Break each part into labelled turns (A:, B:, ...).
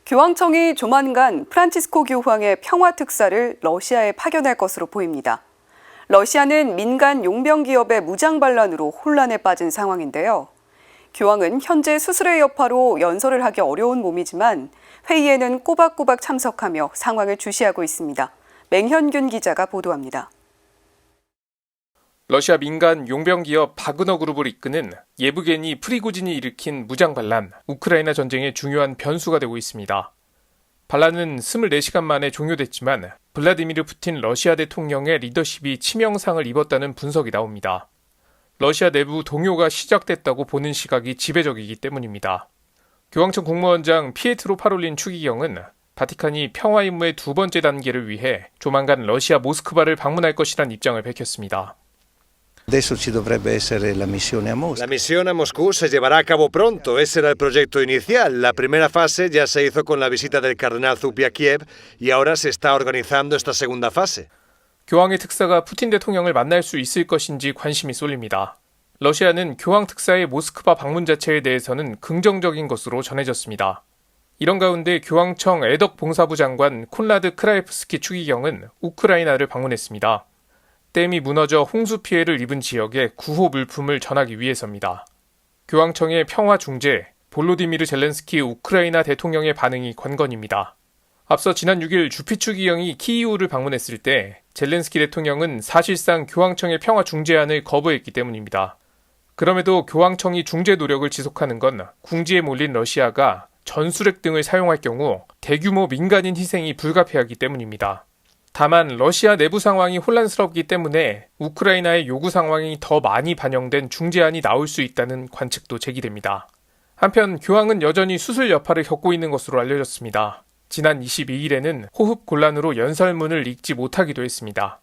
A: 교황청이 조만간 프란치스코 교황의 평화 특사를 러시아에 파견할 것으로 보입니다. 러시아는 민간 용병 기업의 무장 반란으로 혼란에 빠진 상황인데요. 교황은 현재 수술의 여파로 연설을 하기 어려운 몸이지만 회의에는 꼬박꼬박 참석하며 상황을 주시하고 있습니다. 맹현균 기자가 보도합니다.
B: 러시아 민간 용병 기업 바그너 그룹을 이끄는 예브게니 프리고진이 일으킨 무장 반란, 우크라이나 전쟁의 중요한 변수가 되고 있습니다. 반란은 24시간 만에 종료됐지만 블라디미르 푸틴 러시아 대통령의 리더십이 치명상을 입었다는 분석이 나옵니다. 러시아 내부 동요가 시작됐다고 보는 시각이 지배적이기 때문입니다. 교황청 국무원장 피에트로 파롤린 추기경은 바티칸이 평화 임무의 두 번째 단계를 위해 조만간 러시아 모스크바를 방문할 것이란 입장을 밝혔습니다.
C: Adesso ci dovrebbe essere la missione a Mosca.
D: La misión a Moscú se llevará a cabo pronto. Ese era el proyecto inicial. La primera fase ya se hizo con la visita del cardenal Zhupi a Kiev y ahora se está organizando esta segunda fase.
B: 교황의 특사가 푸틴 대통령을 만날 수 있을 것인지 관심이 쏠립니다. 러시아는 교황 특사의 모스크바 방문 자체에 대해서는 긍정적인 것으로 전해졌습니다. 이런 가운데 교황청 애덕 봉사부 장관 콘라드 크라이프스키 추기경은 우크라이나를 방문했습니다. 댐이 무너져 홍수 피해를 입은 지역에 구호 물품을 전하기 위해서입니다. 교황청의 평화 중재, 볼로디미르 젤렌스키 우크라이나 대통령의 반응이 관건입니다. 앞서 지난 6일 주피 추기경이 키이우를 방문했을 때 젤렌스키 대통령은 사실상 교황청의 평화 중재안을 거부했기 때문입니다. 그럼에도 교황청이 중재 노력을 지속하는 건 궁지에 몰린 러시아가 전술핵 등을 사용할 경우 대규모 민간인 희생이 불가피하기 때문입니다. 다만 러시아 내부 상황이 혼란스럽기 때문에 우크라이나의 요구 상황이 더 많이 반영된 중재안이 나올 수 있다는 관측도 제기됩니다. 한편 교황은 여전히 수술 여파를 겪고 있는 것으로 알려졌습니다. 지난 22일에는 호흡 곤란으로 연설문을 읽지 못하기도 했습니다.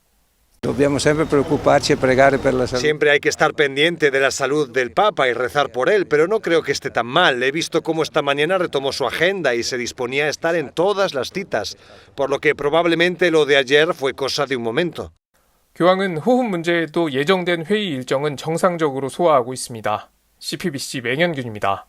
C: Dobbiamo sempre preoccuparci e pregare per la salute.
D: Siempre hay que estar pendiente de la salud del Papa y rezar por él, pero no creo que esté tan mal. He visto cómo esta mañana retomó su agenda y se disponía a estar en todas las citas, por lo que probablemente lo de ayer fue cosa de un momento.
B: 교황은 호흡 문제에도 예정된 회의 일정은 정상적으로 소화하고 있습니다. CPBC 맹현균입니다.